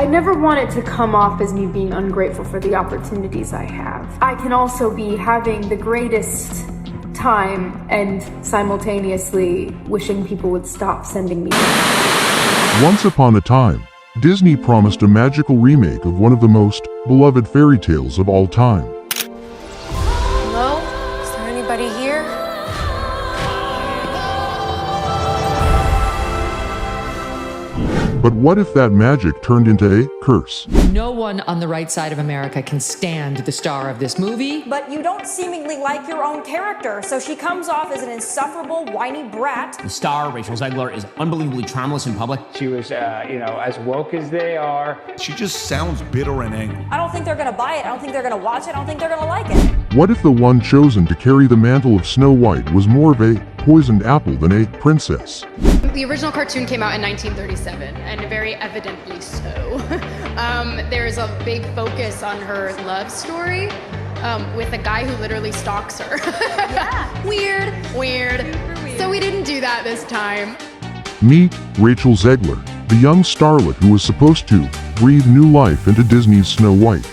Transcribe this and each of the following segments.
I never want it to come off as me being ungrateful for the opportunities I have. I can also be having the greatest time and simultaneously wishing people would stop sending me. Once upon a time, Disney promised a magical remake of one of the most beloved fairy tales of all time. Hello? Is there anybody here? But what if that magic turned into a curse? No one on the right side of America can stand the star of this movie. But you don't seemingly like your own character, so she comes off as an insufferable, whiny brat. The star, Rachel Zegler, is unbelievably charmless in public. She was, as woke as they are. She just sounds bitter and angry. I don't think they're gonna buy it. I don't think they're gonna watch it. I don't think they're gonna like it. What if the one chosen to carry the mantle of Snow White was more of a poisoned apple than a princess? The original cartoon came out in 1937, and very evidently so. There's a big focus on her love story with a guy who literally stalks her. Yeah. Weird. So we didn't do that this time. Meet Rachel Zegler, the young starlet who was supposed to breathe new life into Disney's Snow White.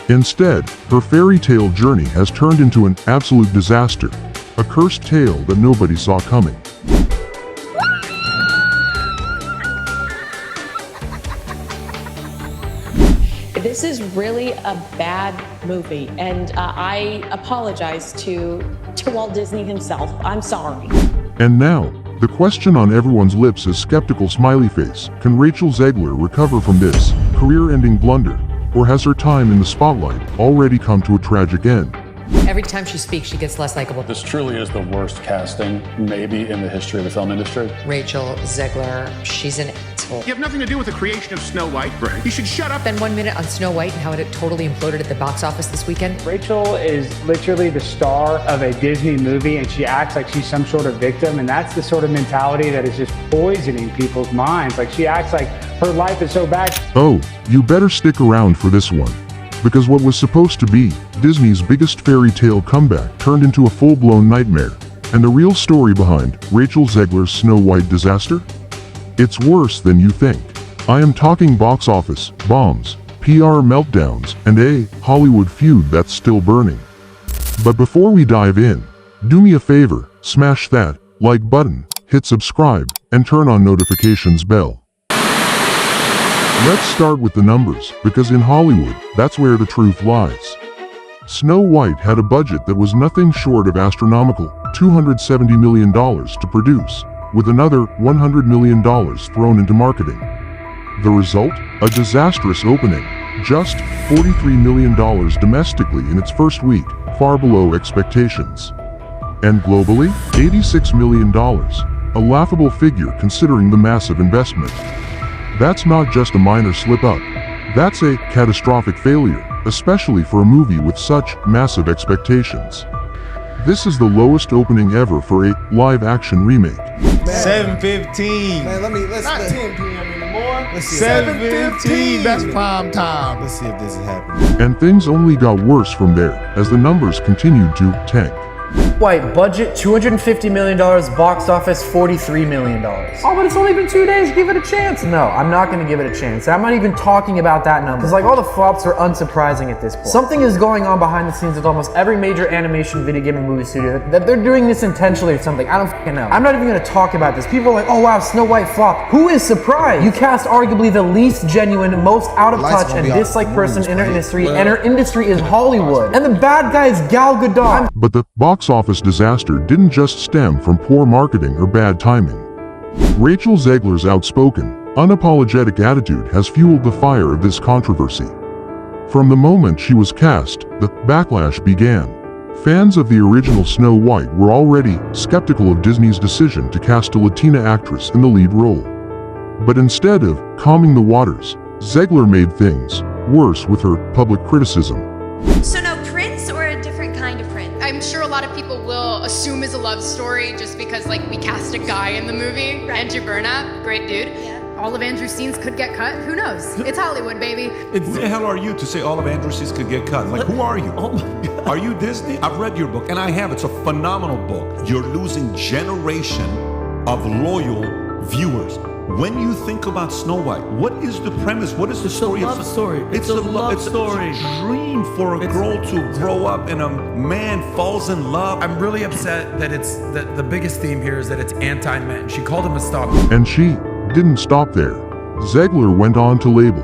Instead, her fairy tale journey has turned into an absolute disaster, a cursed tale that nobody saw coming. This is really a bad movie, and I apologize to Walt Disney himself. I'm sorry. And now, the question on everyone's lips is skeptical smiley face. Can Rachel Zegler recover from this career-ending blunder, or has her time in the spotlight already come to a tragic end? Every time she speaks, she gets less likable. This truly is the worst casting, maybe in the history of the film industry. Rachel Zegler, she's an asshole. You have nothing to do with the creation of Snow White. Right. You should shut up. Spend 1 minute on Snow White and how it totally imploded at the box office this weekend. Rachel is literally the star of a Disney movie, and she acts like she's some sort of victim, and that's the sort of mentality that is just poisoning people's minds. Like, she acts like her life is so bad. Oh, you better stick around for this one. Because what was supposed to be Disney's biggest fairy tale comeback turned into a full-blown nightmare. And the real story behind Rachel Zegler's Snow White disaster? It's worse than you think. I am talking box office bombs, PR meltdowns, and a Hollywood feud that's still burning. But before we dive in, do me a favor, smash that like button, hit subscribe, and turn on notifications bell. Let's start with the numbers, because in Hollywood, that's where the truth lies. Snow White had a budget that was nothing short of astronomical, $270 million to produce, with another $100 million thrown into marketing. The result? A disastrous opening, just $43 million domestically in its first week, far below expectations. And globally, $86 million, a laughable figure considering the massive investment. That's not just a minor slip-up. That's a catastrophic failure, especially for a movie with such massive expectations. This is the lowest opening ever for a live-action remake. 7:15. Man, let's not 10 p.m. anymore. Let's see. 7:15. That's prime time. Let's see if this is happening. And things only got worse from there, as the numbers continued to tank. White budget $250 million, box office $43 million. Oh, but it's only been 2 days. Give it a chance. No, I'm not going to give it a chance. I'm not even talking about that number. Because all the flops are unsurprising at this point. Something is going on behind the scenes with almost every major animation, video game, and movie studio that they're doing this intentionally or something. I don't fucking know. I'm not even going to talk about this. People are like, oh wow, Snow White flopped. Who is surprised? You cast arguably the least genuine, most out of touch, and disliked person in our industry, and our industry is Hollywood. And the bad guy is Gal Gadot. But the box office disaster didn't just stem from poor marketing or bad timing. Rachel Zegler's outspoken, unapologetic attitude has fueled the fire of this controversy. From the moment she was cast, the backlash began. Fans of the original Snow White were already skeptical of Disney's decision to cast a Latina actress in the lead role. But instead of calming the waters, Zegler made things worse with her public criticism. So no Prince or a different kind of Prince? I'm sure a lot of people will assume it's a love story just because we cast a guy in the movie. Right. Andrew Burnap, great dude. Yeah. All of Andrew's scenes could get cut. Who knows? It's Hollywood, baby. Who the hell are you to say all of Andrew's scenes could get cut? Who are you? Oh my God. Are you Disney? I've read your book, and I have. It's a phenomenal book. You're losing generation of loyal viewers. When you think about Snow White, what is the premise? What is the story? It's a love story. It's a love story. It's a dream for a girl to grow up and a man falls in love. I'm really upset that it's the biggest theme here is that it's anti-men. She called him a stalker. And she didn't stop there. Zegler went on to label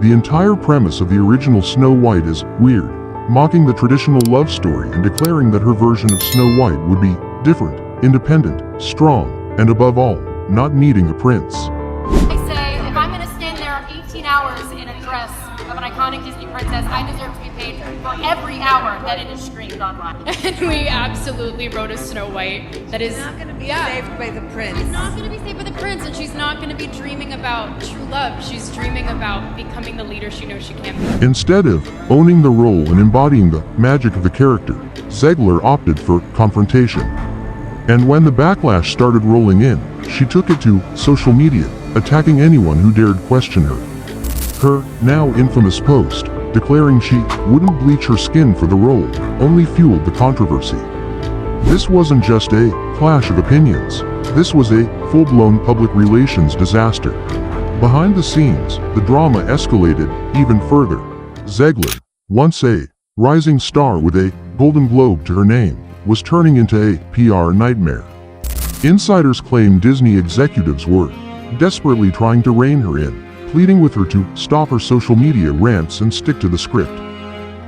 the entire premise of the original Snow White is weird, mocking the traditional love story and declaring that her version of Snow White would be different, independent, strong, and above all, not needing a prince. I say, if I'm going to stand there 18 hours in a dress of an iconic Disney princess, I deserve to be paid for every hour that it is streamed online. And we absolutely wrote a Snow White that is not going to be saved by the prince. She's not going to be saved by the prince, and she's not going to be dreaming about true love. She's dreaming about becoming the leader she knows she can be. Instead of owning the role and embodying the magic of the character, Zegler opted for confrontation. And when the backlash started rolling in, she took it to social media, attacking anyone who dared question her. Her now infamous post, declaring she wouldn't bleach her skin for the role, only fueled the controversy. This wasn't just a clash of opinions. This was a full-blown public relations disaster. Behind the scenes, the drama escalated even further. Zegler, once a rising star with a Golden Globe to her name, was turning into a PR nightmare. Insiders claim Disney executives were desperately trying to rein her in, pleading with her to stop her social media rants and stick to the script.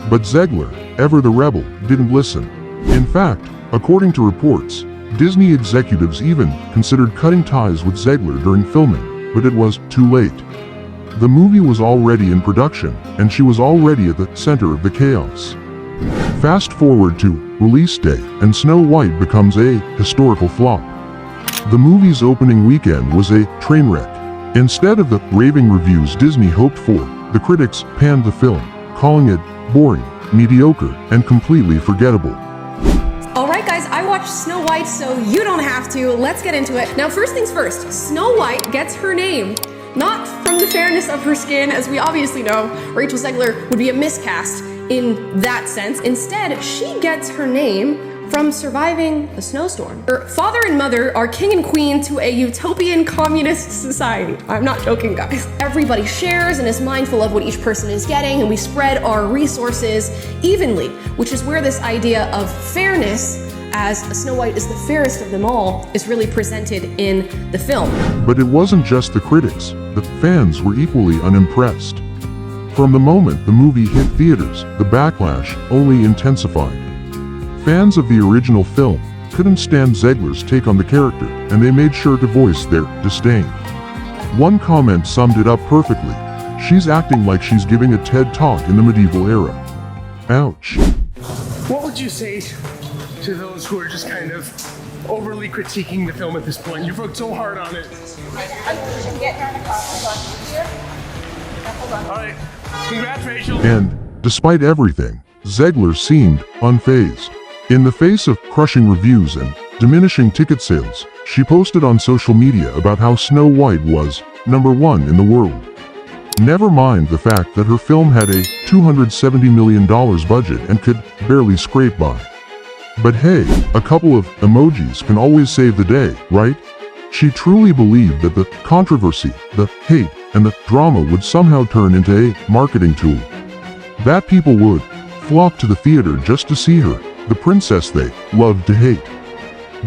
But Zegler, ever the rebel, didn't listen. In fact, according to reports, Disney executives even considered cutting ties with Zegler during filming, but it was too late. The movie was already in production, and she was already at the center of the chaos. Fast forward to release day, and Snow White becomes a historical flop. The movie's opening weekend was a train wreck. Instead of the raving reviews Disney hoped for, the critics panned the film, calling it boring, mediocre, and completely forgettable. Alright guys, I watched Snow White, so you don't have to. Let's get into it. Now first things first, Snow White gets her name not from the fairness of her skin, as we obviously know Rachel Zegler would be a miscast in that sense. Instead, she gets her name from surviving a snowstorm. Her father and mother are king and queen to a utopian communist society. I'm not joking, guys. Everybody shares and is mindful of what each person is getting, and we spread our resources evenly, which is where this idea of fairness, as Snow White is the fairest of them all, is really presented in the film. But it wasn't just the critics. The fans were equally unimpressed. From the moment the movie hit theaters, the backlash only intensified. Fans of the original film couldn't stand Zegler's take on the character, and they made sure to voice their disdain. One comment summed it up perfectly. She's acting like she's giving a TED Talk in the medieval era. Ouch. What would you say to those who are just kind of overly critiquing the film at this point? You've worked so hard on it. All right. Congrats, Rachel. And, despite everything, Zegler seemed unfazed. In the face of crushing reviews and diminishing ticket sales, she posted on social media about how Snow White was #1 in the world. Never mind the fact that her film had a $270 million budget and could barely scrape by. But hey, a couple of emojis can always save the day, right? She truly believed that the controversy, the hate, and the drama would somehow turn into a marketing tool. That people would flock to the theater just to see her, the princess they loved to hate.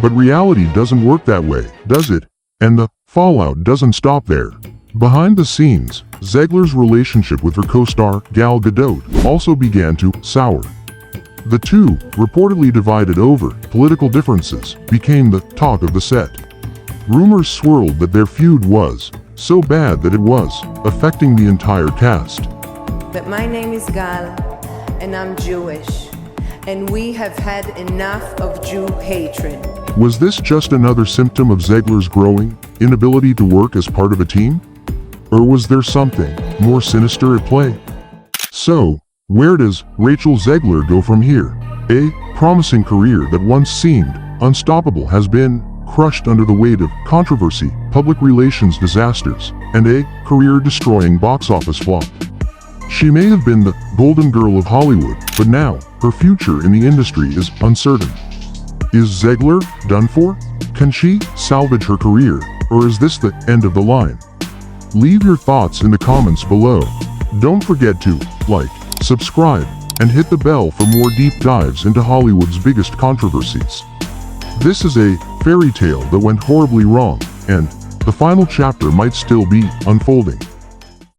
But reality doesn't work that way, does it? And the fallout doesn't stop there. Behind the scenes, Zegler's relationship with her co-star Gal Gadot also began to sour. The two, reportedly divided over political differences, became the talk of the set. Rumors swirled that their feud was so bad that it was affecting the entire cast. But my name is Gal, and I'm Jewish, and we have had enough of Jew hatred. Was this just another symptom of Zegler's growing inability to work as part of a team? Or was there something more sinister at play? So, where does Rachel Zegler go from here? A promising career that once seemed unstoppable has been crushed under the weight of controversy, public relations disasters, and a career-destroying box office flop. She may have been the golden girl of Hollywood, but now, her future in the industry is uncertain. Is Zegler done for? Can she salvage her career, Or is this the end of the line? Leave your thoughts in the comments below. Don't forget to like, subscribe, and hit the bell for more deep dives into Hollywood's biggest controversies. This is a fairy tale that went horribly wrong, and the final chapter might still be unfolding.